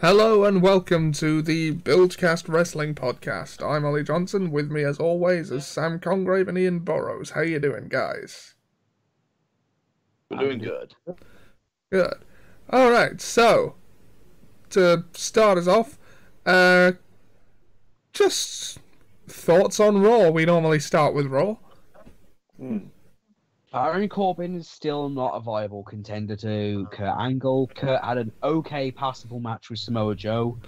Hello and welcome to the Bilgecast Wrestling Podcast. I'm Ollie Johnson. With me, as always, is Sam Congrave and Ian Burrows. How you doing, guys? We're doing good. Good. All right. So, to start us off, just thoughts on Raw. We normally start with Raw. Baron Corbin is still not a viable contender to Kurt Angle. Kurt had an okay, passable match with Samoa Joe.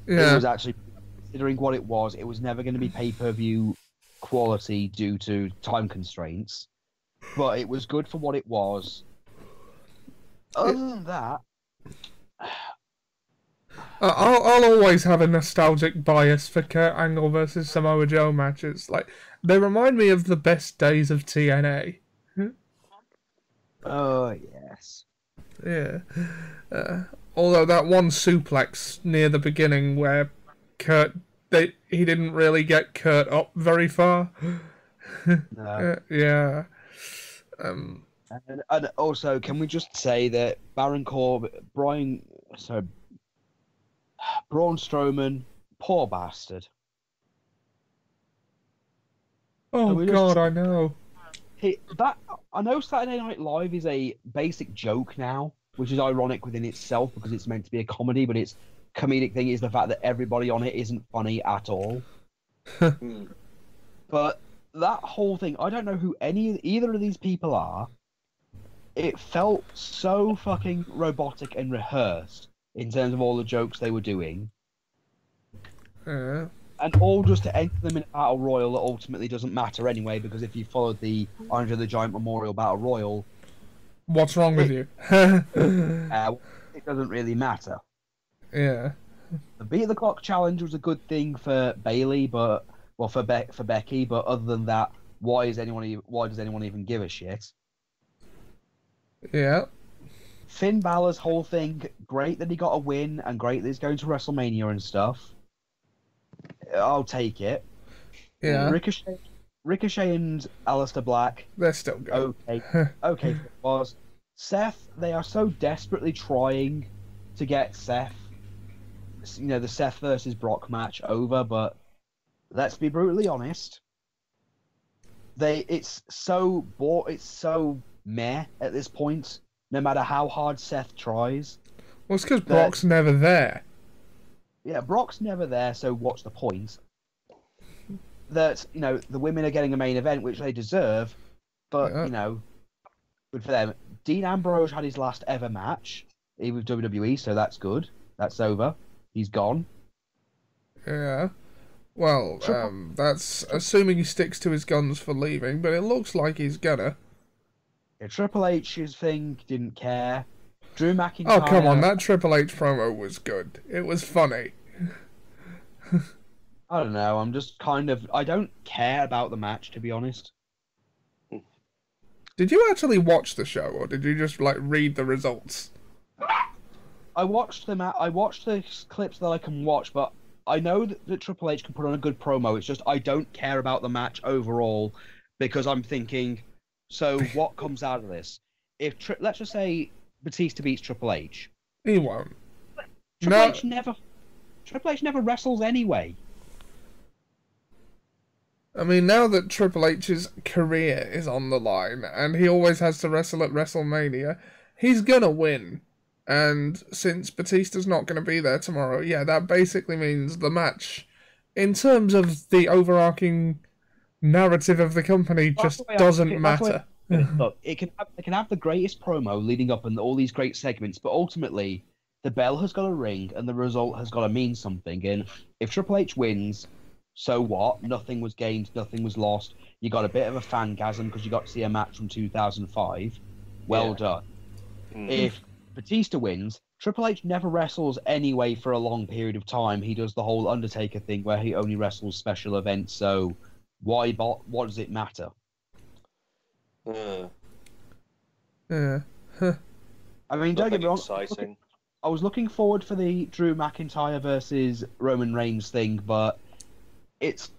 Yeah. It was actually, considering what it was never going to be pay-per-view quality due to time constraints. But it was good for what it was. Other than that... I'll always have a nostalgic bias for Kurt Angle versus Samoa Joe matches. Like, they remind me of the best days of TNA. Oh, yes. Yeah. Although that one suplex near the beginning where he didn't really get Kurt up very far. No. Yeah. And also, can we just say that Braun Strowman, poor bastard. Oh God, I know. I know Saturday Night Live is a basic joke now, which is ironic within itself because it's meant to be a comedy, but its comedic thing is the fact that everybody on it isn't funny at all. But that whole thing, I don't know who either of these people are. It felt so fucking robotic and rehearsed in terms of all the jokes they were doing. And all just to enter them in a battle royal that ultimately doesn't matter anyway, because if you followed the Andre the Giant Memorial Battle Royal... What's wrong with you? It doesn't really matter. Yeah. The Beat the Clock challenge was a good thing for Bayley, for Becky, but other than that, why does anyone even give a shit? Yeah. Finn Balor's whole thing, great that he got a win, and great that he's going to WrestleMania and stuff. I'll take it. Yeah. Ricochet and Aleister Black. They're still good. Okay. It was Seth. They are so desperately trying to get Seth, the Seth versus Brock match over, but let's be brutally honest. It's so meh at this point. No matter how hard Seth tries. Well, it's because Brock's never there. Yeah, Brock's never there, so what's the point? That, the women are getting a main event, which they deserve, but, good for them. Dean Ambrose had his last ever match with WWE, so that's good. That's over. He's gone. Yeah. Well, that's assuming he sticks to his guns for leaving, but it looks like he's gonna. Yeah, Triple H's thing, didn't care. Drew McIntyre... Oh, come on, that Triple H promo was good. It was funny. I don't know, I don't care about the match, to be honest. Did you actually watch the show, or did you just, read the results? I watched the clips that I can watch, but I know that Triple H can put on a good promo. It's just I don't care about the match overall, because I'm thinking, so what comes out of this? Let's just say Batista beats Triple H. He won't. Triple H never wrestles anyway. I mean, now that Triple H's career is on the line, and he always has to wrestle at WrestleMania, he's gonna win. And since Batista's not gonna be there tomorrow, yeah, that basically means the match, in terms of the overarching narrative of the company, just doesn't matter. Look, it can have the greatest promo leading up and all these great segments, but ultimately, the bell has got to ring and the result has got to mean something. And if Triple H wins, so what? Nothing was gained, nothing was lost. You got a bit of a fangasm because you got to see a match from 2005. Well done. If Batista wins, Triple H never wrestles anyway for a long period of time. He does the whole Undertaker thing where he only wrestles special events. So what does it matter? Yeah. I mean, don't get me wrong. Exciting. I was looking forward for the Drew McIntyre versus Roman Reigns thing, but it's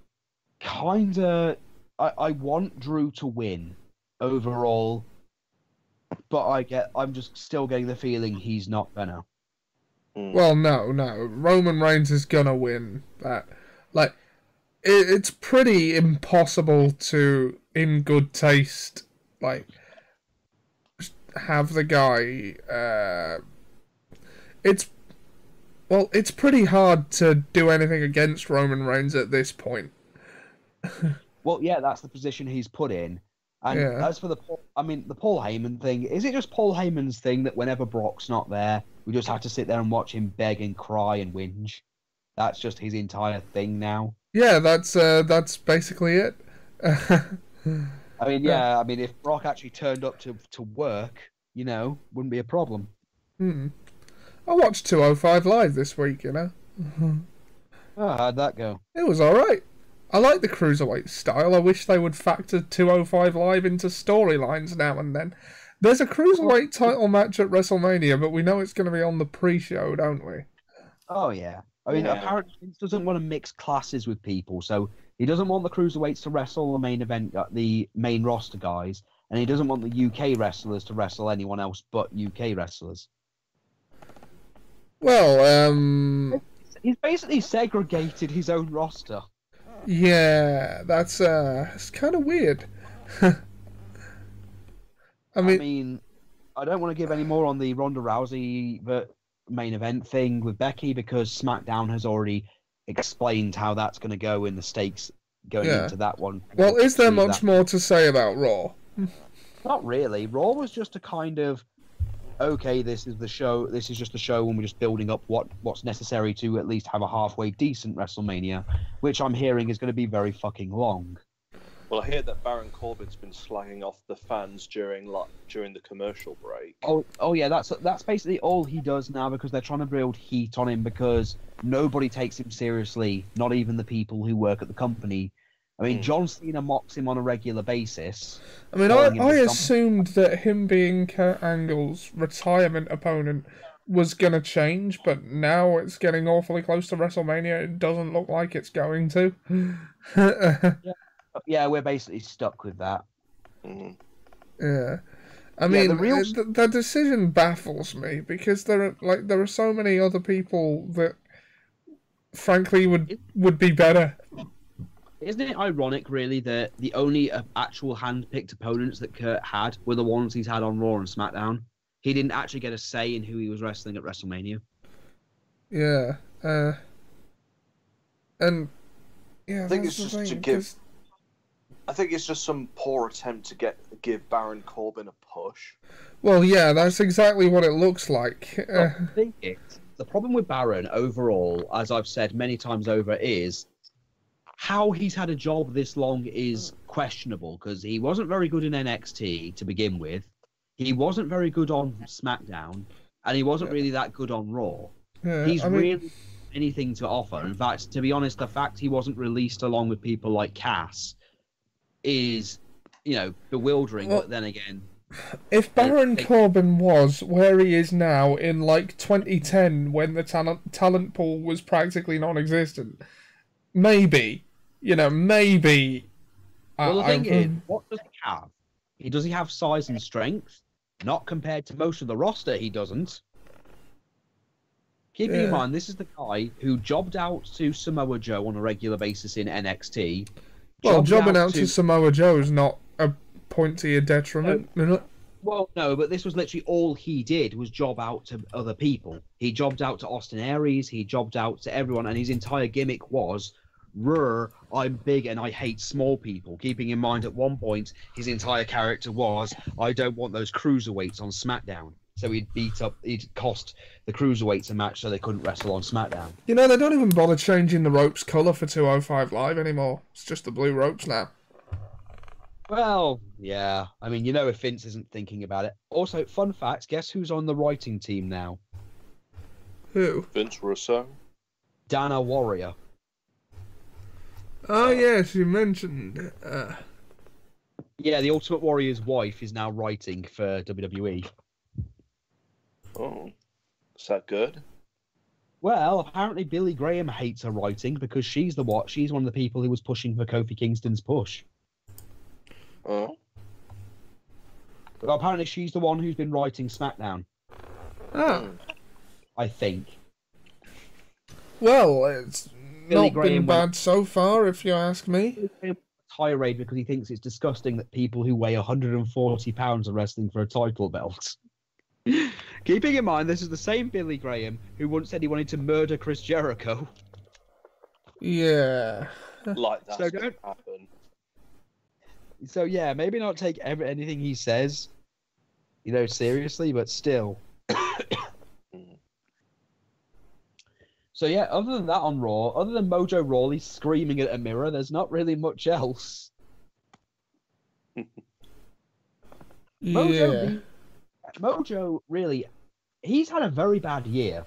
kind of... I want Drew to win overall, but I'm just still getting the feeling he's not gonna. Well, no. Roman Reigns is gonna win that. Like, it's pretty impossible to, in good taste, like, have the guy. It's pretty hard to do anything against Roman Reigns at this point. Well, yeah, that's the position he's put in. And Yeah. as for the Paul Heyman thing, is it just Paul Heyman's thing that whenever Brock's not there, we just have to sit there and watch him beg and cry and whinge? That's just his entire thing now. Yeah, that's basically it. I mean, yeah, I mean, if Brock actually turned up to work, wouldn't be a problem. I watched 205 Live this week, Oh, how'd that go? It was alright. I like the cruiserweight style. I wish they would factor 205 Live into storylines now and then. There's a cruiserweight title match at WrestleMania, but we know it's going to be on the pre-show, don't we? Oh, yeah. I mean, apparently Vince doesn't want to mix classes with people, so he doesn't want the cruiserweights to wrestle the main event, the main roster guys, and he doesn't want the UK wrestlers to wrestle anyone else but UK wrestlers. Well, He's basically segregated his own roster. Yeah, that's it's kind of weird. I mean, I don't want to give any more on the Ronda Rousey main event thing with Becky because SmackDown has already explained how that's going to go in the stakes going into that one. Well, is there much more to say about Raw? Not really. Raw was just a kind of, okay, this is the show. This is just the show, and we're just building up what's necessary to at least have a halfway decent WrestleMania, which I'm hearing is going to be very fucking long. Well, I hear that Baron Corbin's been slagging off the fans during the commercial break. Oh yeah, that's basically all he does now because they're trying to build heat on him because nobody takes him seriously, not even the people who work at the company. I mean, John Cena mocks him on a regular basis. I mean, I assumed that him being Kurt Angle's retirement opponent was going to change, but now it's getting awfully close to WrestleMania. It doesn't look like it's going to. Yeah, we're basically stuck with that. Yeah. I mean, the decision baffles me because there are so many other people that, frankly, would be better. Isn't it ironic, really, that the only actual hand-picked opponents that Kurt had were the ones he's had on Raw and SmackDown? He didn't actually get a say in who he was wrestling at WrestleMania. Yeah. And yeah, I think it's just to give. I think it's just some poor attempt to give Baron Corbin a push. Well, yeah, that's exactly what it looks like. The problem with Baron overall, as I've said many times over, is how he's had a job this long is questionable because he wasn't very good in NXT to begin with. He wasn't very good on SmackDown, and he wasn't really that good on Raw. Yeah, He's really anything to offer. In fact, to be honest, the fact he wasn't released along with people like Cass is, bewildering. Well, but then again, if Baron Corbin was where he is now in 2010, when the talent pool was practically non-existent, maybe. Maybe. Well, the thing is, what does he have? Does he have size and strength? Not compared to most of the roster, he doesn't. Keeping in mind, this is the guy who jobbed out to Samoa Joe on a regular basis in NXT. Well, jobbing out to Samoa Joe is not a point to your detriment. Well, no, but this was literally all he did was job out to other people. He jobbed out to Austin Aries, he jobbed out to everyone, and his entire gimmick was, I'm big and I hate small people. Keeping in mind at one point, his entire character was, I don't want those cruiserweights on SmackDown. So he'd cost the cruiserweights a match so they couldn't wrestle on SmackDown. They don't even bother changing the ropes colour for 205 Live anymore. It's just the blue ropes now. Well, yeah. I mean, if Vince isn't thinking about it. Also, fun fact, guess who's on the writing team now? Who? Vince Russo. Dana Warrior. Oh, yes, you mentioned. Yeah, the Ultimate Warrior's wife is now writing for WWE. Oh, is that good? Well, apparently Billy Graham hates her writing because she's one of the people who was pushing for Kofi Kingston's push. Oh. But apparently she's the one who's been writing SmackDown. Oh. I think. Well, it's Billy not Graham been bad so far, if you ask me. tirade because he thinks it's disgusting that people who weigh 140 pounds are wrestling for a title belt. Keeping in mind, this is the same Billy Graham who once said he wanted to murder Chris Jericho. Yeah. Like that's So going to happen. So yeah, maybe not take anything he says, seriously, but still. So yeah, other than that on Raw, other than Mojo Rawley screaming at a mirror, there's not really much else. Yeah. Mojo really, he's had a very bad year.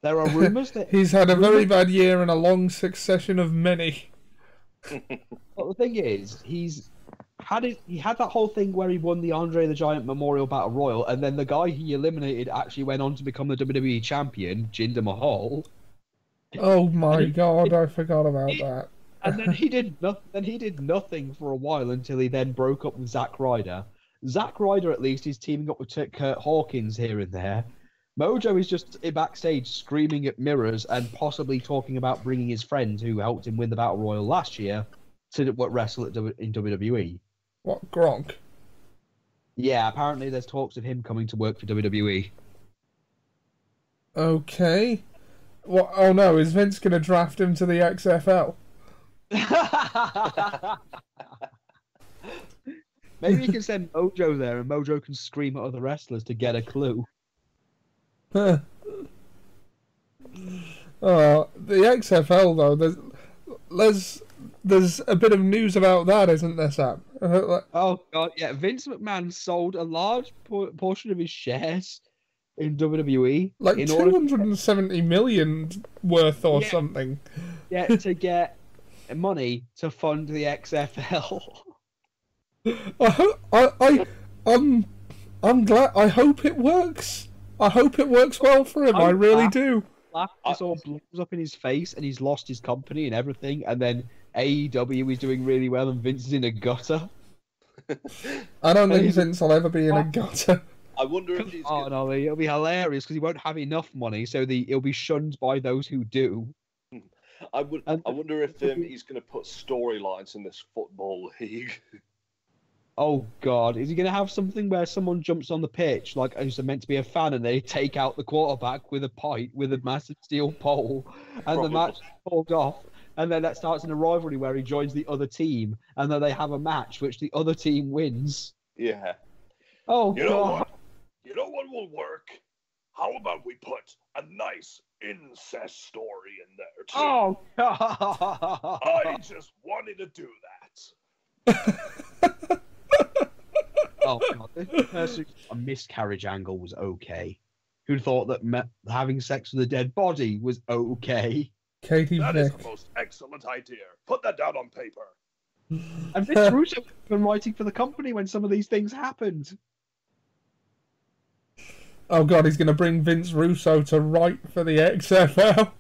There are rumors that He's had a very bad year and a long succession of many. But the thing is, he had that whole thing where he won the Andre the Giant Memorial Battle Royal, and then the guy he eliminated actually went on to become the WWE champion, Jinder Mahal. Oh my god, I forgot about that. And then he did nothing for a while until he then broke up with Zack Ryder. Zack Ryder, at least, is teaming up with Kurt Hawkins here and there. Mojo is just backstage screaming at mirrors and possibly talking about bringing his friend who helped him win the Battle Royal last year to wrestle in WWE. What, Gronk? Yeah, apparently there's talks of him coming to work for WWE. Okay. What? Oh no, is Vince going to draft him to the XFL? Maybe you can send Mojo there and Mojo can scream at other wrestlers to get a clue. The XFL though, there's a bit of news about that, isn't there, Sam? Oh god, yeah. Vince McMahon sold a large portion of his shares in WWE, like 270 million worth or something. Yeah, to get money to fund the XFL. I'm glad. I hope it works. I hope it works well for him. I really do. This all blows up in his face, and he's lost his company and everything. And then AEW is doing really well, and Vince is in a gutter. I don't think Vince will ever be in a gutter. I wonder if he's. Oh no, it'll be hilarious because he won't have enough money, so he'll be shunned by those who do. I wonder if he's going to put storylines in this football league. Oh God, is he going to have something where someone jumps on the pitch like who's meant to be a fan and they take out the quarterback with a massive steel pole, and the match pulled off, and then that starts in a rivalry where he joins the other team, and then they have a match which the other team wins. Yeah. Oh God. You know what will work? How about we put a nice incest story in there too? Oh God. I just wanted to do that. Oh God, a miscarriage angle was okay. Who thought that having sex with a dead body was okay? Katie That Vick. is the most excellent idea. Put that down on paper. And Vince Russo was been writing for the company when some of these things happened. Oh God, he's going to bring Vince Russo to write for the XFL.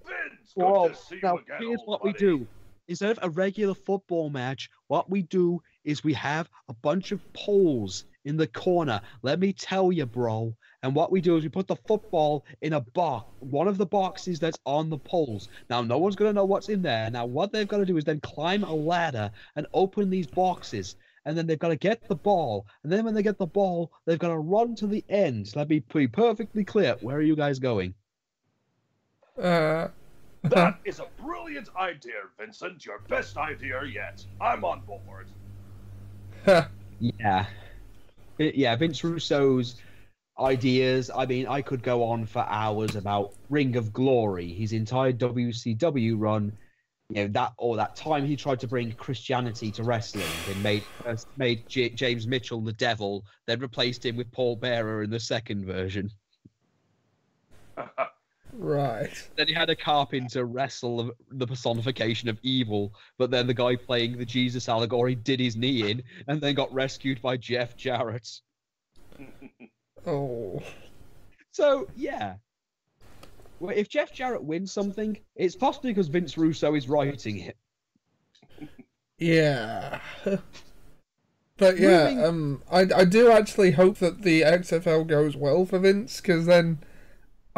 Vince, good to see you again. Here's what we do. Instead of a regular football match, what we do is we have a bunch of poles in the corner. Let me tell you, bro. And what we do is we put the football in a box, one of the boxes that's on the poles. Now, no one's going to know what's in there. Now, what they've got to do is then climb a ladder and open these boxes. And then they've got to get the ball. And then when they get the ball, they've got to run to the end. Let me be perfectly clear. Where are you guys going? That is a brilliant idea, Vincent. Your best idea yet. I'm on board. Yeah. Yeah, Vince Russo's ideas. I mean, I could go on for hours about Ring of Glory, his entire WCW run. That time he tried to bring Christianity to wrestling and made James Mitchell the devil, then replaced him with Paul Bearer in the second version. Right. Then he had a carpenter wrestle the personification of evil, but then the guy playing the Jesus allegory did his knee in and then got rescued by Jeff Jarrett. Oh. So, yeah. Well, if Jeff Jarrett wins something, it's possibly because Vince Russo is writing it. Yeah. But yeah, I do actually hope that the XFL goes well for Vince, because then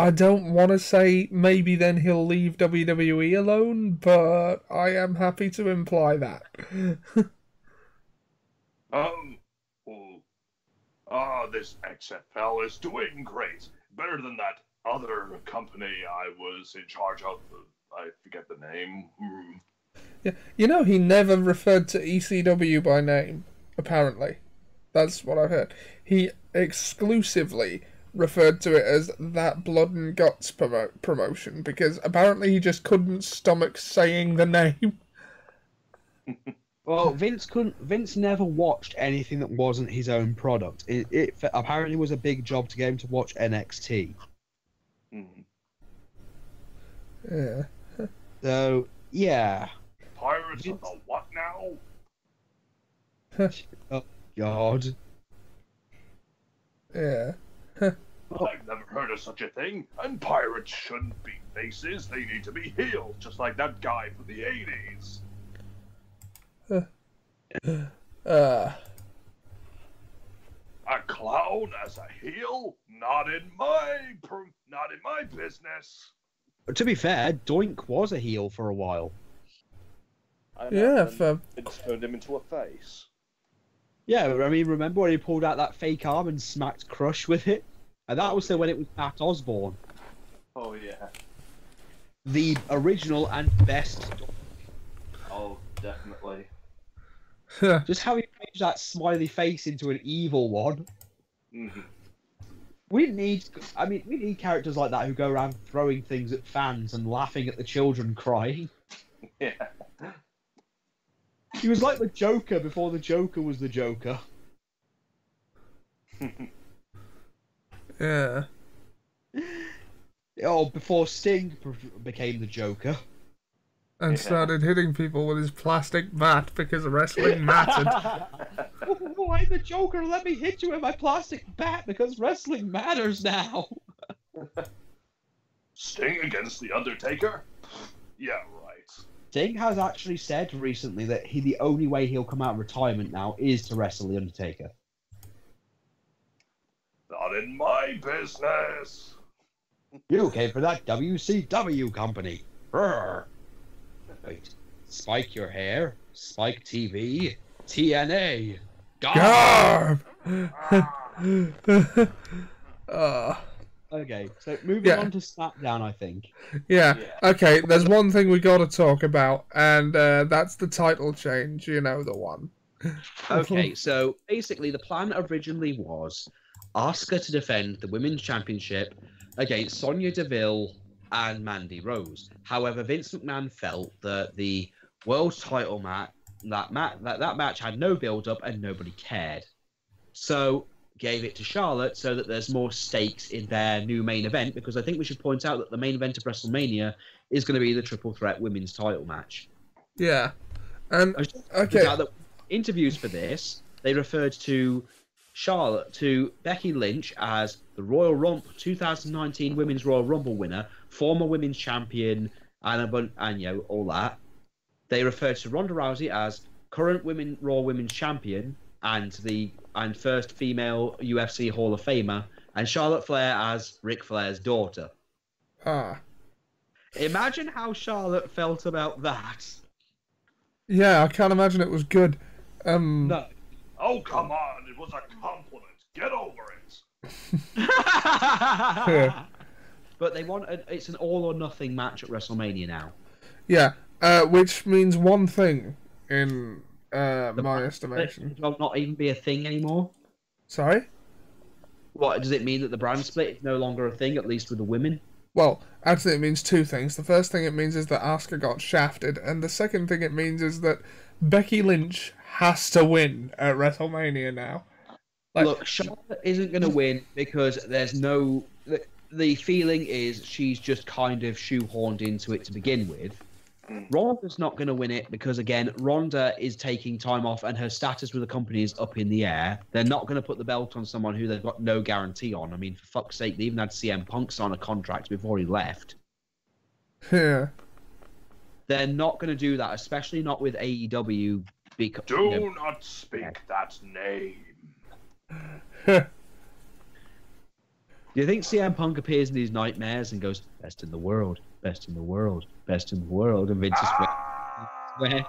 I don't want to say maybe then he'll leave WWE alone, but I am happy to imply that. This XFL is doing great. Better than that other company I was in charge of. I forget the name. Yeah, you know, he never referred to ECW by name, apparently. That's what I've heard. He exclusively referred to it as that Blood and Guts promotion, because apparently he just couldn't stomach saying the name. Well, Vince never watched anything that wasn't his own product. It apparently was a big job to get him to watch NXT. Yeah. So, yeah. Pirates of the what now? Oh, God. Yeah. I've never heard of such a thing. And pirates shouldn't be faces. They need to be heels, just like that guy from the 80s. A clown as a heel? Not in my business. To be fair, Doink was a heel for a while. Yeah, It's turned him into a face. Yeah, I mean, remember when he pulled out that fake arm and smacked Crush with it? And that was still when it was Matt Osborne. Oh, yeah. The original and best. Oh, definitely. Just how he changed that smiley face into an evil one. Mm-hmm. We need characters like that who go around throwing things at fans and laughing at the children crying. Yeah. He was like the Joker before the Joker was the Joker. Yeah. Oh, before Sting became the Joker. And started hitting people with his plastic bat because wrestling mattered. Oh, I'm the Joker. Let me hit you with my plastic bat because wrestling matters now. Sting against The Undertaker? Yeah, right. Sting has actually said recently that the only way he'll come out of retirement now is to wrestle The Undertaker. Not in my business. You came for that WCW company. Brr. Wait. Spike your hair, Spike TV, TNA. Garb! Okay, so moving on to SmackDown, I think. Yeah, okay, there's one thing we gotta talk about, and that's the title change, you know, the one. Okay, so basically the plan originally was Asuka to defend the Women's Championship against Sonya Deville and Mandy Rose. However, Vince McMahon felt that the world title match, that match had no build-up and nobody cared. So gave it to Charlotte so that there's more stakes in their new main event, because I think we should point out that the main event of WrestleMania is going to be the triple threat women's title match. Yeah. And okay. Interviews for this, they referred to Becky Lynch as the Royal Rumble 2019 Women's Royal Rumble winner, former women's champion, and you know, all that. They referred to Ronda Rousey as current Raw Women's Champion and first female UFC Hall of Famer, and Charlotte Flair as Ric Flair's daughter. Imagine how Charlotte felt about that. Yeah, I can't imagine it was good. No. Oh, come on. It was a compliment. Get over it. Yeah. But it's an all or nothing match at WrestleMania now. Yeah, which means one thing in my estimation. It will not even be a thing anymore. Sorry? What, does it mean that the brand split is no longer a thing, at least with the women? Well, actually it means two things. The first thing it means is that Asuka got shafted, and the second thing it means is that Becky Lynch has to win at WrestleMania now. Look, Charlotte isn't going to win because there's no... The feeling is she's just kind of shoehorned into it to begin with. Ronda's not going to win it because, again, Ronda is taking time off and her status with the company is up in the air. They're not going to put the belt on someone who they've got no guarantee on. I mean, for fuck's sake, they even had CM Punk sign a contract before he left. Yeah. They're not going to do that, especially not with AEW. Because, Do not speak that name. Do you think CM Punk appears in these nightmares and goes, best in the world, best in the world, best in the world, and Vince is where?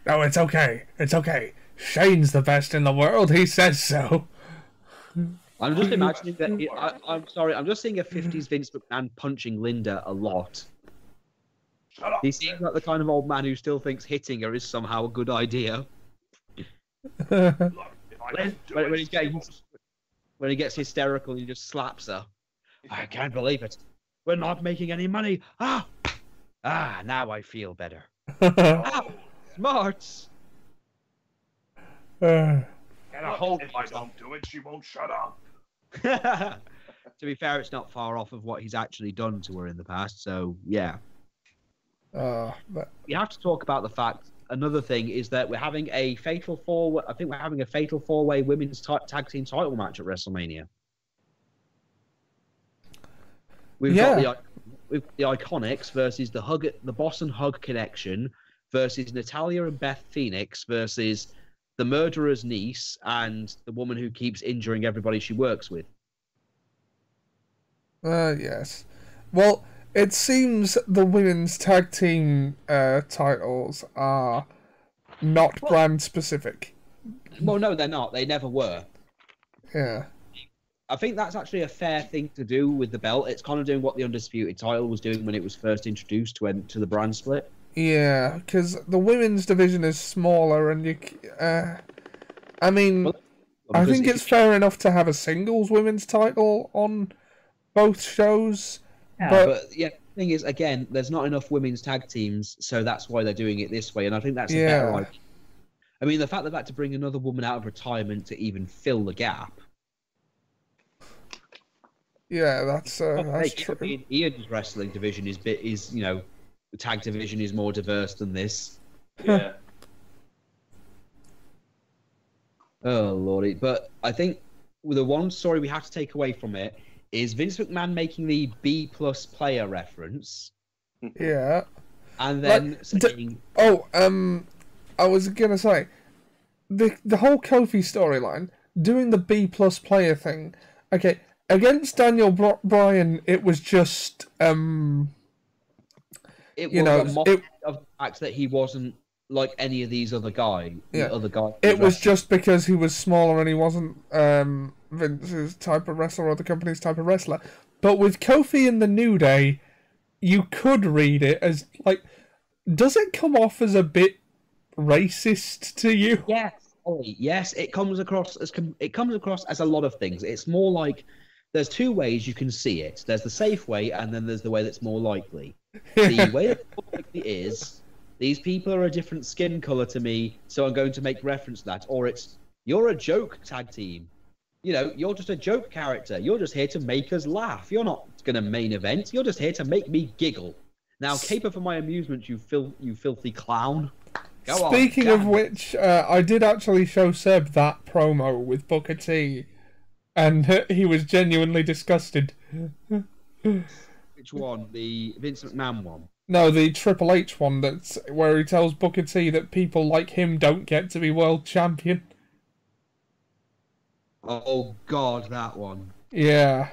No, it's okay. It's okay. Shane's the best in the world. He says so. I'm just imagining that. I'm sorry. I'm just seeing a 50s Vince McMahon punching Linda a lot. Shut up. He seems like the kind of old man who still thinks hitting her is somehow a good idea. Look, if I don't do When it, he gets hysterical, he just slaps her. I can't believe it. We're not making any money. Now I feel better. Smarts. Uh, Get a hold if I don't do it, she won't shut up. To be fair, it's not far off of what he's actually done to her in the past. So yeah, but we have to talk about the fact. Another thing is that we're having a fatal four. I think we're having a fatal four-way women's tag team title match at WrestleMania. We've got the Iconics versus the Boss and Hug Connection versus Natalya and Beth Phoenix versus the Murderer's niece and the woman who keeps injuring everybody she works with. yes. Well, it seems the women's tag team titles are not brand specific. Well, no, they're not. They never were. Yeah. I think that's actually a fair thing to do with the belt. It's kind of doing what the Undisputed title was doing when it was first introduced to the brand split. Yeah, because the women's division is smaller, and I mean, I think it's fair enough to have a singles women's title on both shows. Yeah, but the thing is, again, there's not enough women's tag teams, so that's why they're doing it this way, and I think that's a better idea. I mean, the fact that they had to bring another woman out of retirement to even fill the gap. Yeah, that's true. Ian's wrestling division is the tag division is more diverse than this. Yeah. Oh lordy! But I think the one story we have to take away from it is Vince McMahon making the B+ player reference. Yeah. And then saying, I was gonna say the whole Kofi storyline, doing the B+ player thing. Okay, against Daniel Bryan, it was just it was a mock of the fact that he wasn't like any of these other guys. It was just because he was smaller and he wasn't Vince's type of wrestler or the company's type of wrestler. But with Kofi in the New Day, you could read it as like, does it come off as a bit racist to you? Yes. Yes, it comes across as a lot of things. It's more like there's two ways you can see it. There's the safe way, and then there's the way that's more likely. The way that's more likely is these people are a different skin color to me, so I'm going to make reference to that. Or it's you're a joke tag team. You're just a joke character. You're just here to make us laugh. You're not going to main event. You're just here to make me giggle. Now, caper for my amusement, you filthy clown. Speaking of which, I did actually show Seb that promo with Booker T, and he was genuinely disgusted. Which one? The Vince McMahon one? No, the Triple H one, that's where he tells Booker T that people like him don't get to be world champion. Oh God, that one. Yeah.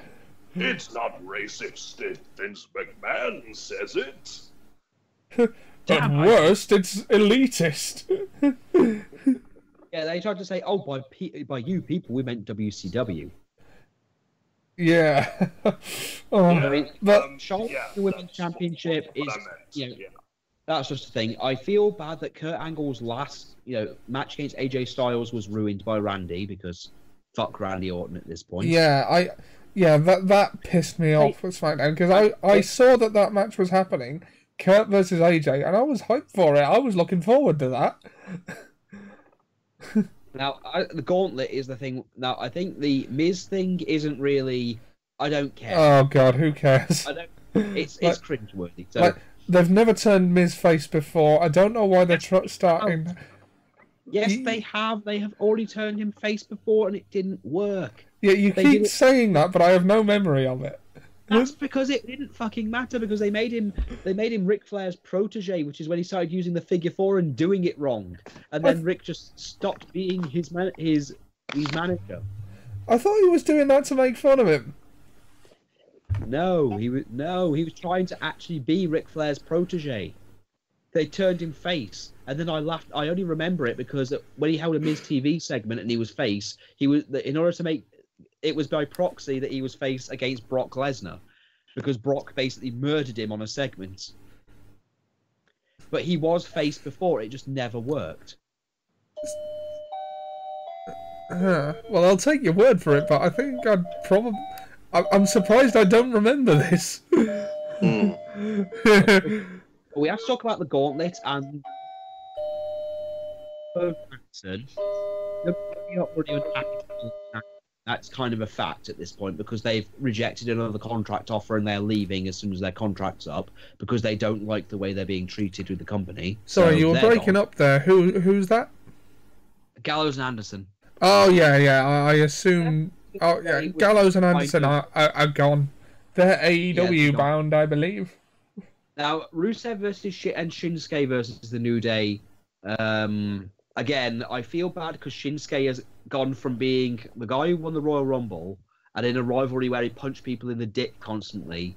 It's not racist if Vince McMahon says it. At worst, it's elitist. Yeah, they tried to say, "Oh, by you people, we meant WCW." Yeah. I mean, but the Women's Championship is, that's just the thing. I feel bad that Kurt Angle's last, match against AJ Styles was ruined by Randy because fuck Randy Orton at this point. Yeah, that pissed me off with SmackDown because I saw that match was happening. Kurt versus AJ, and I was hyped for it. I was looking forward to that. Now, the gauntlet is the thing. Now, I think the Miz thing isn't really. I don't care. Oh God, who cares? It's cringeworthy. So they've never turned Miz face before. I don't know why they're starting. Yes, they have. They have already turned him face before, and it didn't work. Yeah, you keep saying that, but I have no memory of it. That's because it didn't fucking matter because they made him Ric Flair's protege, which is when he started using the figure four and doing it wrong, and then Rick just stopped being his manager. I thought he was doing that to make fun of him. No, he was trying to actually be Ric Flair's protege. They turned him face, and then I laughed. I only remember it because when he held a Miz TV segment and he was face, he was in order to make it was by proxy that he was face against Brock Lesnar, because Brock basically murdered him on a segment. But he was face before; it just never worked. Well, I'll take your word for it, but I think I'm surprised I don't remember this. We have to talk about the gauntlet and that's kind of a fact at this point because they've rejected another contract offer and they're leaving as soon as their contract's up because they don't like the way they're being treated with the company. Sorry, you were breaking up there. Who's that? Gallows and Anderson. Oh yeah. I assume. Oh yeah, Gallows and Anderson are gone. They're AEW bound, I believe. Now, Rusev versus and Shinsuke versus the New Day. Again, I feel bad because Shinsuke has gone from being the guy who won the Royal Rumble and in a rivalry where he punched people in the dick constantly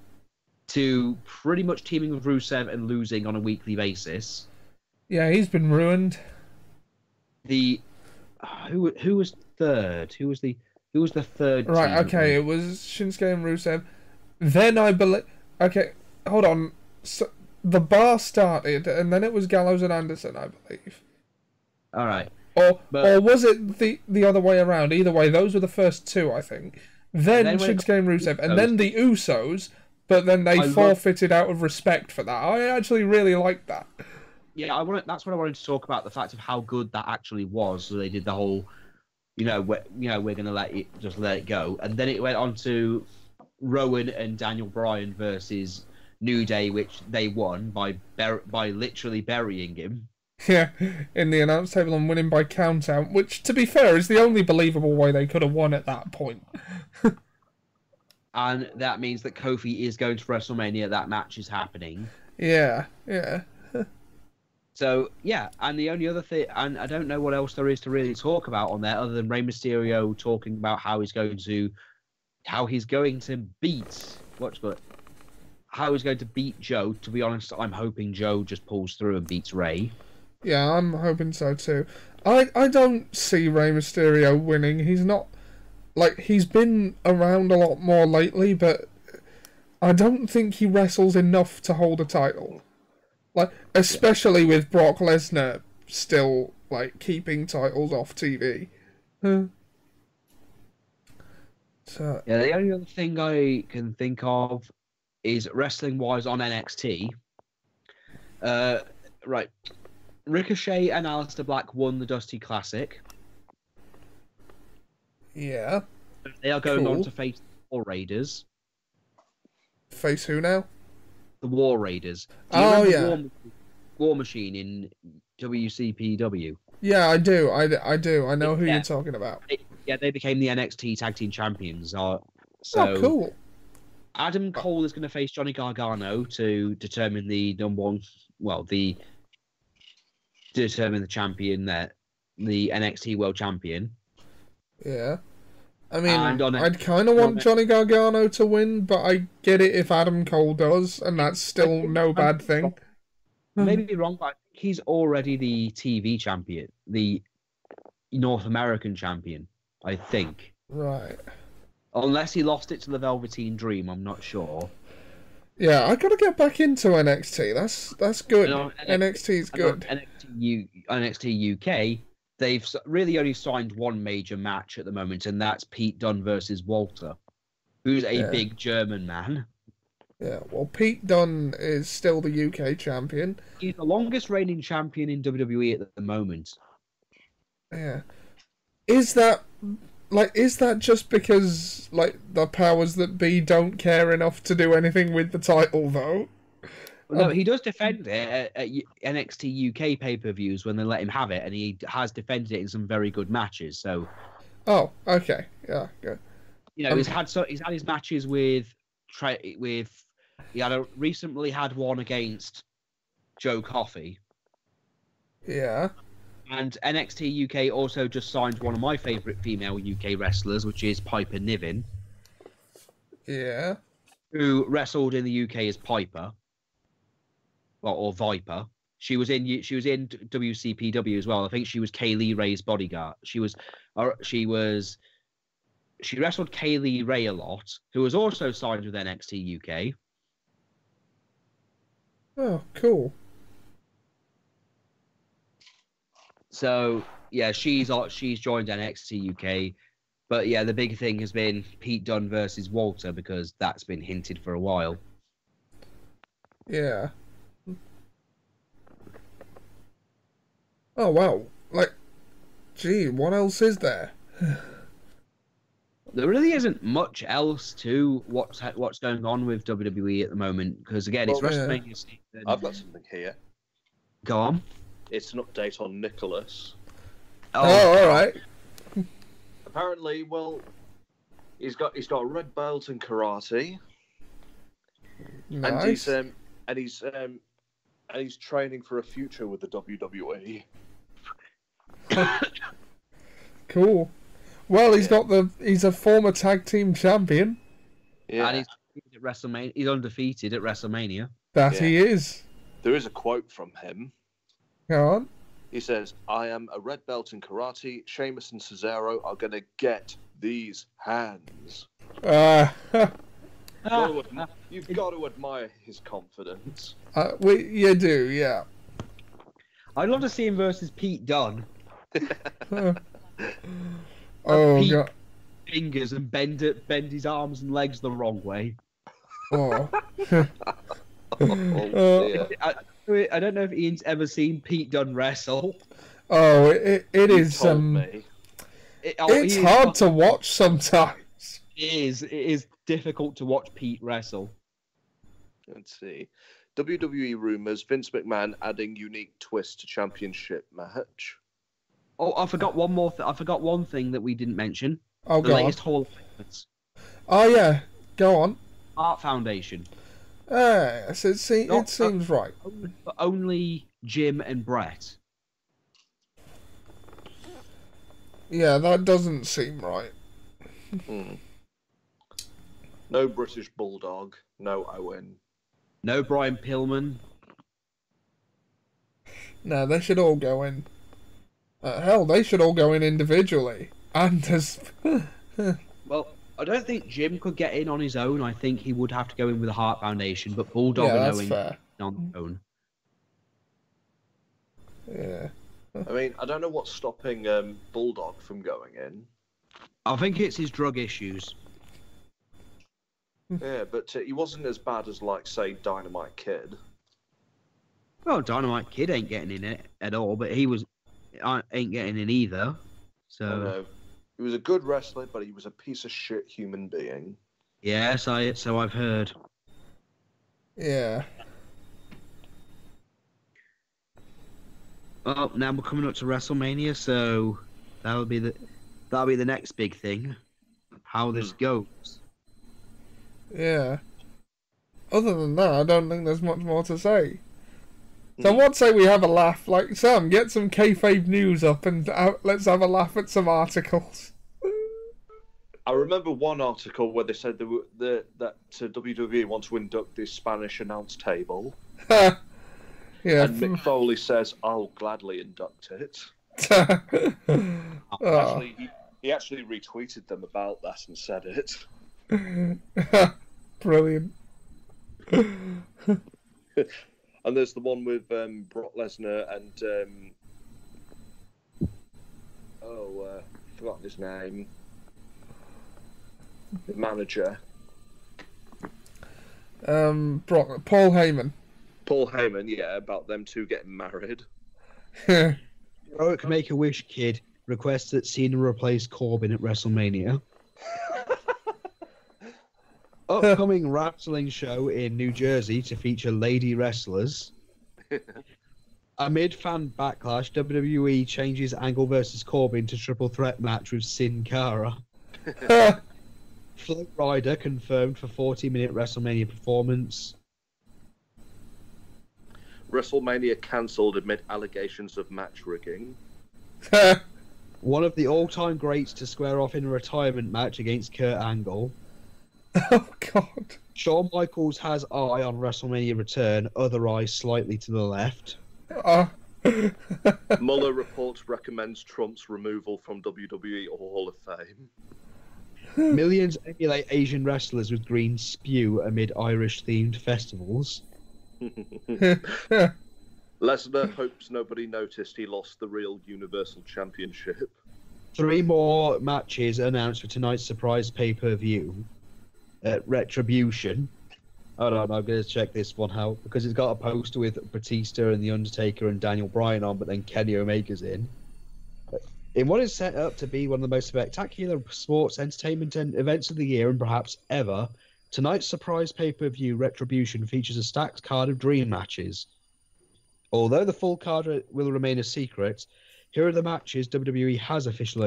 to pretty much teaming with Rusev and losing on a weekly basis. Yeah, he's been ruined. Who was third? Who was the third? Right. Okay, it was Shinsuke and Rusev. Then I believe. Okay, hold on. So the bar started, and then it was Gallows and Anderson, I believe. All right. Or was it the other way around? Either way, those were the first two, I think. Then Shinsuke and Rusev, and then the Usos, but then they forfeited out of respect for that. I actually really liked that. Yeah, that's what I wanted to talk about, the fact of how good that actually was. So they did the whole, we're going to let it go. And then it went on to Rowan and Daniel Bryan versus New Day, which they won by literally burying him. Yeah, in the announce table and winning by countout, which, to be fair, is the only believable way they could have won at that point. And that means that Kofi is going to WrestleMania. That match is happening. Yeah. So, yeah, and the only other thing, and I don't know what else there is to really talk about on there other than Rey Mysterio talking about how he's going to beat, how he's going to beat Joe. To be honest, I'm hoping Joe just pulls through and beats Rey. Yeah, I'm hoping so too. I don't see Rey Mysterio winning. He's not, he's been around a lot more lately, but I don't think he wrestles enough to hold a title. Especially with Brock Lesnar still, keeping titles off TV. So, yeah, the only other thing I can think of is wrestling-wise on NXT. Right. Ricochet and Aleister Black won the Dusty Classic. Yeah. They are going on to face the War Raiders. Face who now? The War Raiders. War Machine in WCPW. Yeah, I do. I do. I know who you're talking about. They became the NXT Tag Team Champions. Cool. Adam Cole is going to face Johnny Gargano to determine the determine the champion, the NXT World Champion. Yeah. I mean, I'd kind of want Johnny Gargano to win, but I get it if Adam Cole does, and that's still no bad thing. Maybe wrong, but he's already the TV champion, the North American champion, I think. Right. Unless he lost it to the Velveteen Dream, I'm not sure. Yeah, I gotta get back into NXT. That's good. NXT's good. NXT UK, they've really only signed one major match at the moment, and that's Pete Dunne versus Walter, who's a big German man. Yeah, well, Pete Dunne is still the UK champion. He's the longest reigning champion in WWE at the moment. Yeah. Is that just because, the powers that be don't care enough to do anything with the title, though? Well, no, he does defend it at NXT UK pay-per-views when they let him have it, and he has defended it in some very good matches, so... Oh, okay. Yeah, good. He's had his matches with... He recently had one against Joe Coffey. Yeah. And NXT UK also just signed one of my favourite female UK wrestlers, which is Piper Niven, Yeah. who wrestled in the UK as Piper, well, or Viper. She was in WCPW as well. I think she was Kaylee Ray's bodyguard. She wrestled Kaylee Ray a lot, who was also signed with NXT UK. Oh, cool. So yeah, she's joined NXT UK, but yeah, the big thing has been Pete Dunne versus Walter because that's been hinted for a while. Yeah. Oh wow! Like, gee, what else is there? There really isn't much else to what's going on with WWE at the moment because again, it's Well, WrestleMania season. I've got something here. Go on. It's an update on Nicholas. Oh, all right. Apparently, well, he's got a red belt in karate, Nice. and he's training for a future with the WWE. Cool. Well, he's a former tag team champion. Yeah, And he's at WrestleMania. He's undefeated at WrestleMania. That Yeah. he is. there is a quote from him. Go on. He says, "I am a red belt in karate. Sheamus and Cesaro are gonna get these hands." You've got to admire his confidence. You do, yeah. I'd love to see him versus Pete Dunne. Oh Pete- god. Fingers and bend his arms and legs the wrong way. Oh. Oh, dear. I don't know if Ian's ever seen Pete Dunne wrestle. Oh, it You is. told me. It's hard to watch sometimes. It is difficult to watch Pete wrestle. Let's see. WWE rumors: Vince McMahon adding unique twist to championship match. Oh, I forgot one more. I forgot one thing that we didn't mention. Oh, The go on. latest Hall of Famers. Oh yeah, go on. Art Foundation. Yes, it Not- seems right. But only Jim and Brett. Yeah, that doesn't seem right. No British Bulldog. No Owen. No Brian Pillman. No, they should all go in. Hell, they should all go in individually. And as Well, I don't think Jim could get in on his own. I think he would have to go in with the Hart Foundation, but Bulldog yeah, and that's Owen fair. on their own. Yeah. I mean, I don't know what's stopping Bulldog from going in. I think it's his drug issues. Yeah, but he wasn't as bad as, like, say, Dynamite Kid. Well, Dynamite Kid ain't getting in it at all, but ain't getting in either. So No, he was a good wrestler, but he was a piece of shit human being. yes, so I've heard. Yeah. Well, now we're coming up to WrestleMania, so that'll be the next big thing. How this goes. Yeah. Other than that, I don't think there's much more to say. So what say we have a laugh? Like, Sam, get some kayfabe news up and let's have a laugh at some articles. I remember one article where they said that WWE wants to induct the Spanish announce table. Yeah. And Mick Foley says, "I'll gladly induct it." Oh. Actually, he actually retweeted them about that and said it. Brilliant. And there's the one with Brock Lesnar and forgotten his name. The manager. Paul Heyman. Paul Heyman, yeah, about them two getting married. Heroic Make-A-Wish kid requests that Cena replace Corbin at WrestleMania. Upcoming wrestling show in New Jersey to feature lady wrestlers. Amid fan backlash, WWE changes Angle versus Corbin to triple threat match with Sin Cara. Float Rider confirmed for 40-minute WrestleMania performance. WrestleMania cancelled amid allegations of match rigging. One of the all-time greats to square off in a retirement match against Kurt Angle. Oh, God. Shawn Michaels has eye on WrestleMania return, other eye slightly to the left. Mueller reports recommends Trump's removal from WWE Hall of Fame. Millions emulate Asian wrestlers with green spew amid Irish-themed festivals. Lesnar hopes nobody noticed he lost the real Universal Championship. 3 more matches announced for tonight's surprise pay-per-view. Retribution. Hold on, I'm going to check this one out because it's got a poster with Batista and The Undertaker and Daniel Bryan on, but then Kenny Omega's in. In what is set up to be one of the most spectacular sports entertainment events of the year and perhaps ever, tonight's surprise pay-per-view Retribution features a stacked card of dream matches. Although the full card will remain a secret, here are the matches WWE has officially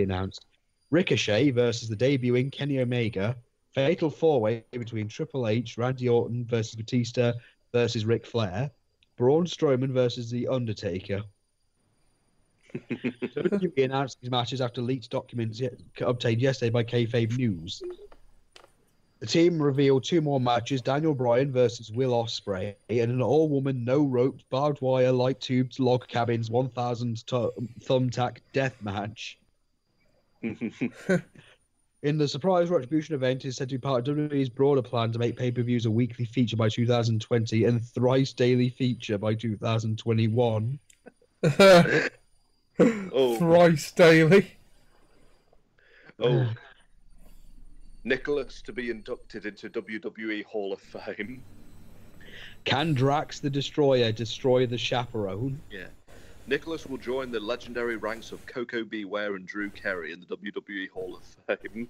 announced. Ricochet versus the debuting Kenny Omega. Fatal 4-way between Triple H, Randy Orton versus Batista versus Ric Flair. Braun Strowman versus The Undertaker. WWE announced these matches after leaked documents obtained yesterday by Kayfabe News. The team revealed 2 more matches, Daniel Bryan versus Will Ospreay, and an all-woman, no-roped, barbed wire, light tubes, log cabins, 1,000 thumbtack death match. In the surprise Retribution event, is said to be part of WWE's broader plan to make pay-per-views a weekly feature by 2020 and thrice daily feature by 2021. Thrice daily. Oh. Nicholas to be inducted into WWE Hall of Fame. Can Drax the Destroyer destroy the Chaperone? Yeah. Nicholas will join the legendary ranks of Coco Beware and Drew Carey in the WWE Hall of Fame.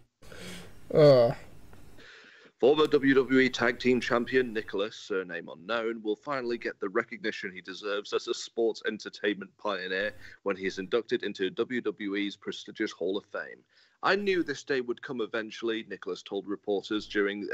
Former WWE Tag Team Champion Nicholas, surname unknown, will finally get the recognition he deserves as a sports entertainment pioneer when he is inducted into WWE's prestigious Hall of Fame. I knew this day would come eventually, Nicholas told reporters during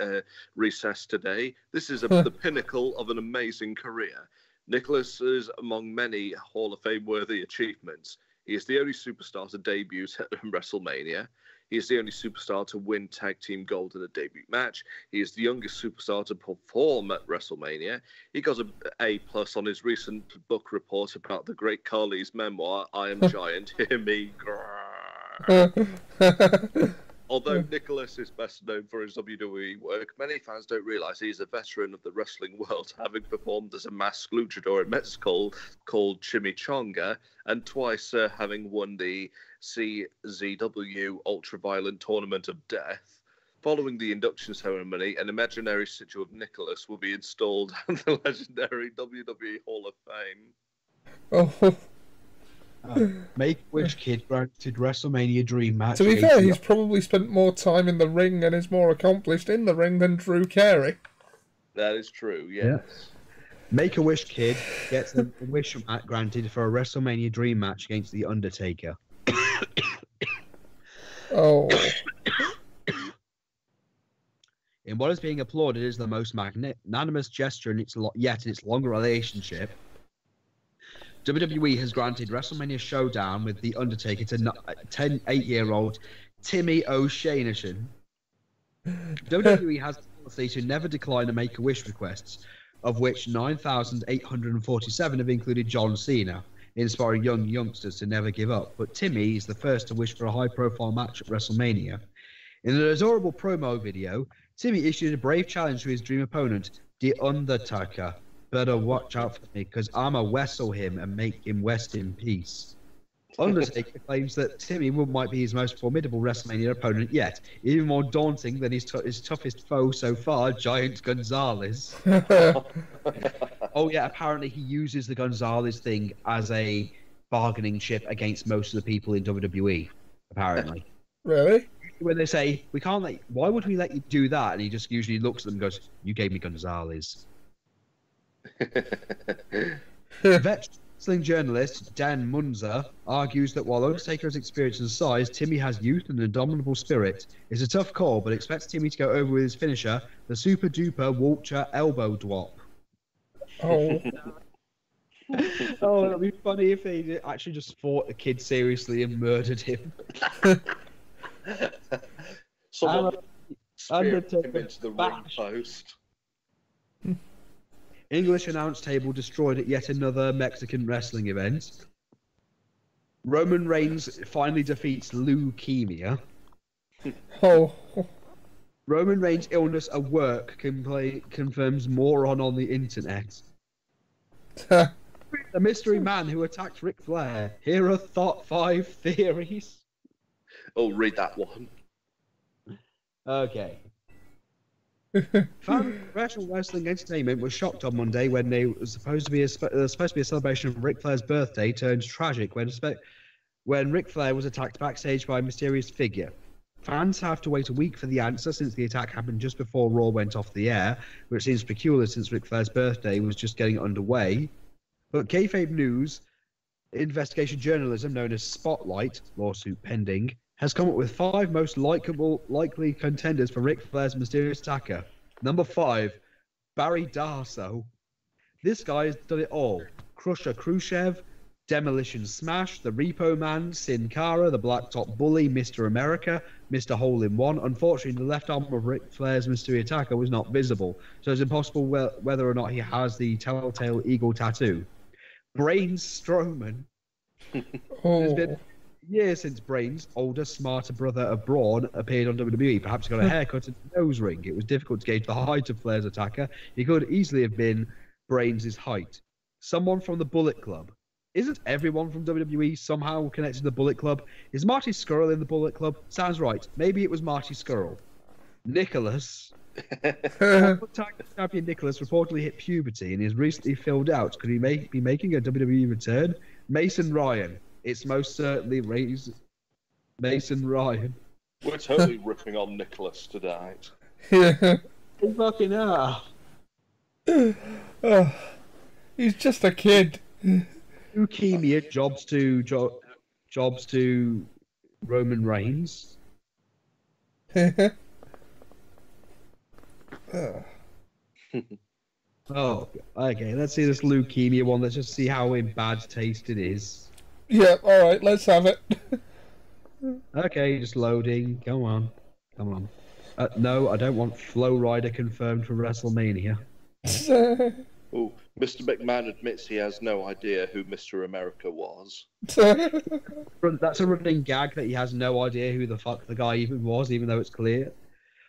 recess today. This is the pinnacle of an amazing career. Nicholas is among many Hall of Fame-worthy achievements. He is the only superstar to debut at WrestleMania. He is the only superstar to win Tag Team Gold in a debut match. He is the youngest superstar to perform at WrestleMania. He got an A+ on his recent book report about the great Carly's memoir, I Am Giant, Hear Me. Although Nicholas is best known for his WWE work, many fans don't realise he's a veteran of the wrestling world, having performed as a masked luchador in Mexico called Chimichanga, and twice having won the CZW Ultraviolent Tournament of Death. Following the induction ceremony, an imaginary statue of Nicholas will be installed at the legendary WWE Hall of Fame. Oh. Make-A-Wish Kid granted WrestleMania Dream match. To be fair, he's probably spent more time in the ring and is more accomplished in the ring than Drew Carey. That is true, yes. Make-A-Wish Kid gets a wish granted for a WrestleMania Dream match against The Undertaker. Oh. In what is being applauded as the most magnanimous gesture in its long relationship, WWE has granted WrestleMania Showdown with The Undertaker to 8-year-old Timmy O'Shanashan. WWE has the policy to never decline a Make-A-Wish requests, of which 9,847 have included John Cena, inspiring young youngsters to never give up. But Timmy is the first to wish for a high-profile match at WrestleMania. In an adorable promo video, Timmy issued a brave challenge to his dream opponent, The Undertaker. Better watch out for me, because I'ma wrestle him and make him rest in peace. Undertaker claims that Timmy might be his most formidable WrestleMania opponent yet, even more daunting than his toughest foe so far, Giant Gonzalez. Oh yeah, apparently he uses the Gonzalez thing as a bargaining chip against most of the people in WWE, apparently. Really? When they say, why would we let you do that? And he just usually looks at them and goes, you gave me Gonzalez. Wrestling journalist Dan Munzer argues that while Undertaker has experience and size, Timmy has youth and an indomitable spirit. It's a tough call, but expects Timmy to go over with his finisher, the super duper Walter elbow drop. Oh. Oh, it'd be funny if they actually just fought the kid seriously and murdered him. Someone speared him Undertaker into the ring bash. post. English announce table destroyed at yet another Mexican wrestling event. Roman Reigns finally defeats leukemia. Oh. Roman Reigns' illness at work confirms moron on the internet. The mystery man who attacked Ric Flair. Here are top 5 theories. Oh, read that one. Okay. Fan of professional wrestling entertainment was shocked on Monday when they was supposed to be a celebration of Ric Flair's birthday turns tragic when Ric Flair was attacked backstage by a mysterious figure. Fans have to wait a week for the answer since the attack happened just before Raw went off the air, which seems peculiar since Ric Flair's birthday was just getting underway. But kayfabe news, investigation journalism known as Spotlight, lawsuit pending, has come up with 5 most likely contenders for Ric Flair's mysterious attacker. Number 5, Barry Darso. This guy has done it all. Crusher Khrushchev, Demolition Smash, The Repo Man, Sin Cara, The Blacktop Bully, Mr. America, Mr. Hole-in-One. Unfortunately, the left arm of Ric Flair's mystery attacker was not visible, so it's impossible whether or not he has the telltale eagle tattoo. Brains Strowman. It's been years since Brains, older, smarter brother of Braun, appeared on WWE. Perhaps he got a haircut and a nose ring. It was difficult to gauge the height of Flair's attacker. He could easily have been Brains' height. Someone from the Bullet Club. Isn't everyone from WWE somehow connected to the Bullet Club? Is Marty Scurll in the Bullet Club? Sounds right. Maybe it was Marty Scurll. Nicholas. Tag champion Nicholas reportedly hit puberty and is recently filled out. Could he be making a WWE return? Mason Ryan. It's most certainly Mason Ryan. We're totally ripping on Nicholas tonight. Yeah. Fucking hell. He's just a kid. Leukemia jobs to Roman Reigns. Oh, okay. Let's see this leukemia one. Let's just see how in bad taste it is. Yeah, alright, let's have it. Okay, just loading. Come on. No, I don't want Flow Rider confirmed for WrestleMania. Oh, Mr. McMahon admits he has no idea who Mr. America was. That's a running gag that he has no idea who the fuck the guy even was, even though it's clear.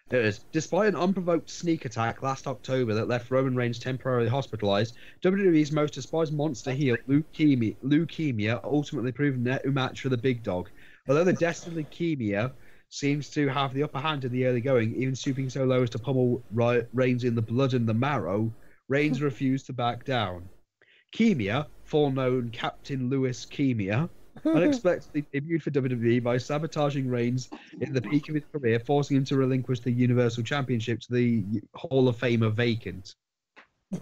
It is. Despite an unprovoked sneak attack last October that left Roman Reigns temporarily hospitalized, WWE's most despised monster heel, leukemia, ultimately proved no match for the big dog. Although the destined leukemia seems to have the upper hand in the early going, even stooping so low as to pummel Reigns in the blood and the marrow, Reigns refused to back down. Kemia, full-known Captain Lewis Kemia, unexpectedly debuted for WWE by sabotaging Reigns in the peak of his career, forcing him to relinquish the Universal Championship to the Hall of Famer vacant.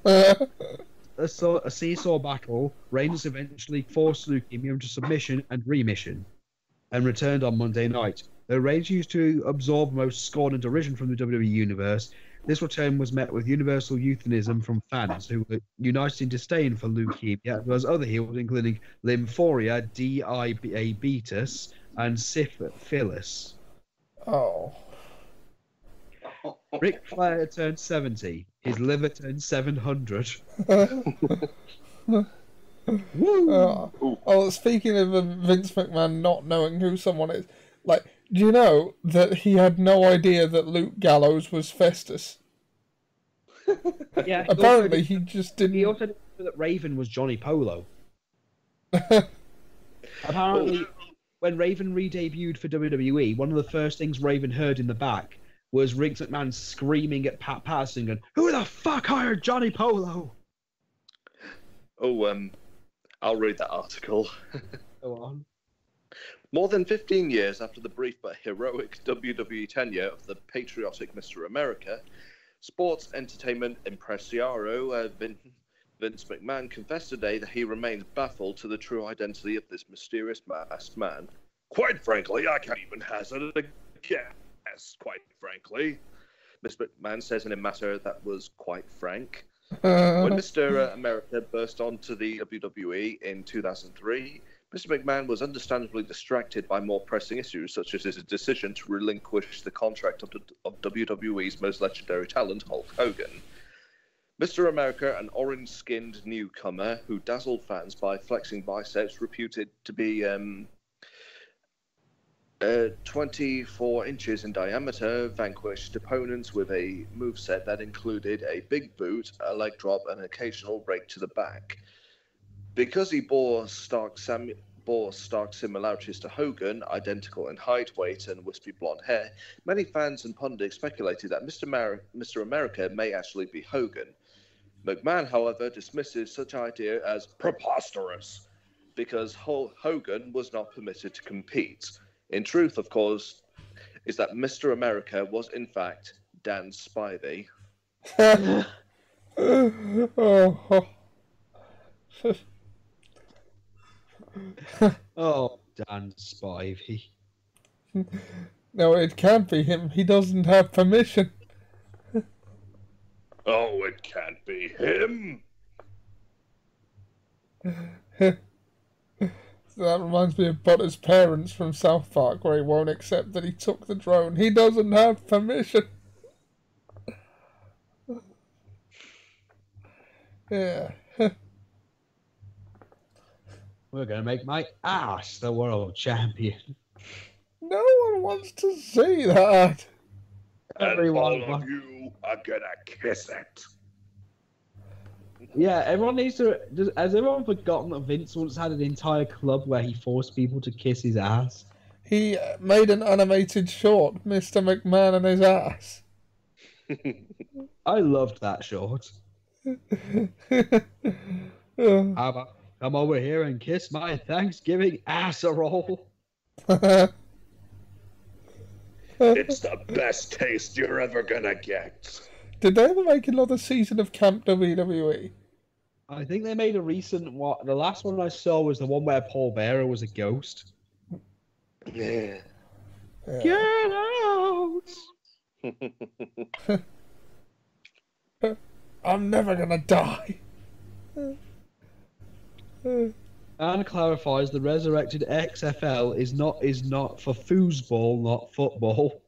A seesaw battle, Reigns eventually forced leukemia into submission and remission, and returned on Monday night. Though Reigns used to absorb most scorn and derision from the WWE Universe, this return was met with universal euphemism from fans who were united in disdain for leukemia, as well as other heels, including Lymphoria, Diabetes, and Syphilis. Oh. Ric Flair turned 70. His liver turned 700. Woo! Oh, speaking of Vince McMahon not knowing who someone is, like, do you know that he had no idea that Luke Gallows was Festus? Yeah. Apparently, he just didn't. He also didn't know that Raven was Johnny Polo. Apparently, when Raven re-debuted for WWE, one of the first things Raven heard in the back was Vince McMahon screaming at Pat Patterson, going, "Who the fuck hired Johnny Polo?" Oh, I'll read that article. Go on. More than 15 years after the brief but heroic WWE tenure of the patriotic Mr. America, sports entertainment impresario Vince McMahon confessed today that he remains baffled to the true identity of this mysterious masked man. Quite frankly, I can't even hazard a guess, quite frankly. Mr. McMahon says in a matter that was quite frank. When Mr. America burst onto the WWE in 2003, Mr. McMahon was understandably distracted by more pressing issues, such as his decision to relinquish the contract of WWE's most legendary talent, Hulk Hogan. Mr. America, an orange-skinned newcomer who dazzled fans by flexing biceps reputed to be 24 inches in diameter, vanquished opponents with a moveset that included a big boot, a leg drop, and an occasional rake to the back. Because he bore stark similarities to Hogan, identical in height, weight, and wispy blonde hair, many fans and pundits speculated that Mr. America may actually be Hogan. McMahon, however, dismisses such idea as preposterous, because Hogan was not permitted to compete. In truth, of course, is that Mr. America was in fact Dan Spivey. Oh, Dan Spivey. No, it can't be him. He doesn't have permission. Oh, it can't be him. That reminds me of Butter's parents from South Park, where he won't accept that he took the drone. He doesn't have permission. Yeah. We're going to make my ass the world champion. No one wants to see that. Everyone and all of you are gonna kiss it. Yeah, everyone needs to... Has everyone forgotten that Vince once had an entire club where he forced people to kiss his ass? He made an animated short, Mr. McMahon and his ass. I loved that short. Oh. How about come over here and kiss my Thanksgiving asshole? It's the best taste you're ever gonna get. Did they ever make another season of Camp WWE? I think they made a recent one. The last one I saw was the one where Paul Bearer was a ghost. Yeah. Get out! I'm never gonna die. And clarifies the resurrected XFL is not for foosball, not football.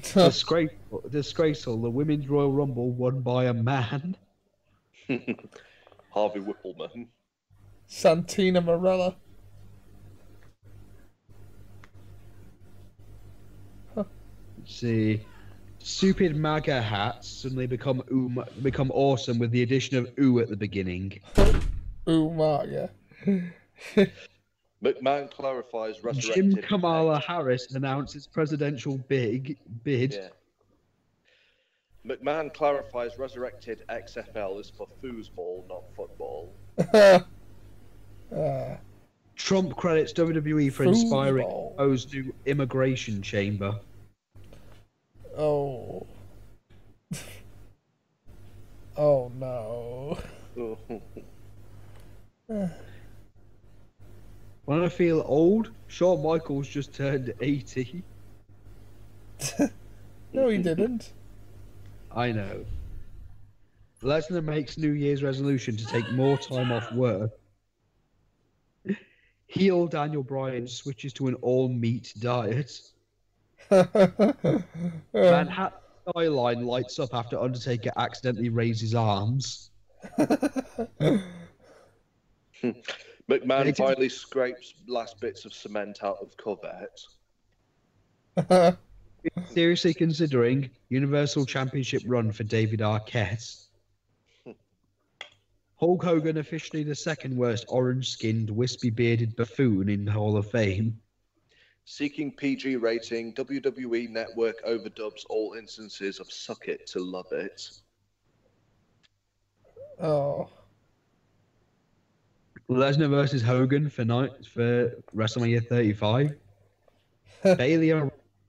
Disgraceful. The Women's Royal Rumble won by a man. Harvey Whippleman. Santina Morella. Let's see. Stupid MAGA hats suddenly become awesome with the addition of "oo" at the beginning. Ooh, Maga. McMahon clarifies resurrected... Jim Kamala Harris announces presidential bid. Yeah. McMahon clarifies resurrected XFL is for foosball, not football. Trump credits WWE for inspiring proposed new immigration chamber. Oh. Oh no. When I feel old, Shawn Michaels just turned 80. No, he didn't. I know. Lesnar makes New Year's resolution to take more time off work. Heel Daniel Bryan switches to an all-meat diet. Manhattan skyline lights up after Undertaker accidentally raises arms. McMahon finally scrapes last bits of cement out of Corvette. Seriously considering Universal Championship run for David Arquette. Hulk Hogan officially the second worst orange-skinned, wispy-bearded buffoon in the Hall of Fame. Seeking PG rating, WWE Network overdubs all instances of Suck It to Love It. Oh. Lesnar versus Hogan for WrestleMania 35.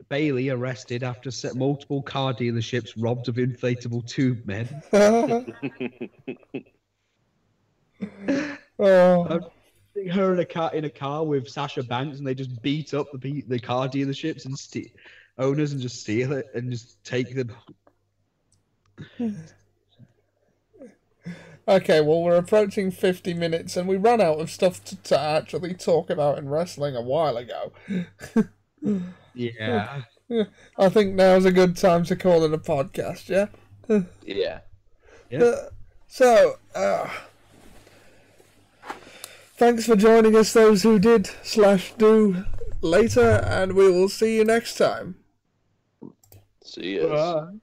Bailey arrested after multiple car dealerships robbed of inflatable tube men. Oh. Her in a car with Sasha Banks, and they just beat up the car dealerships owners and just steal it and just take them. Okay, well, we're approaching 50 minutes and we ran out of stuff to actually talk about in wrestling a while ago. Yeah. I think now's a good time to call it a podcast, yeah? Yeah. So, thanks for joining us, those who did / do later, and we will see you next time. See you. Bye.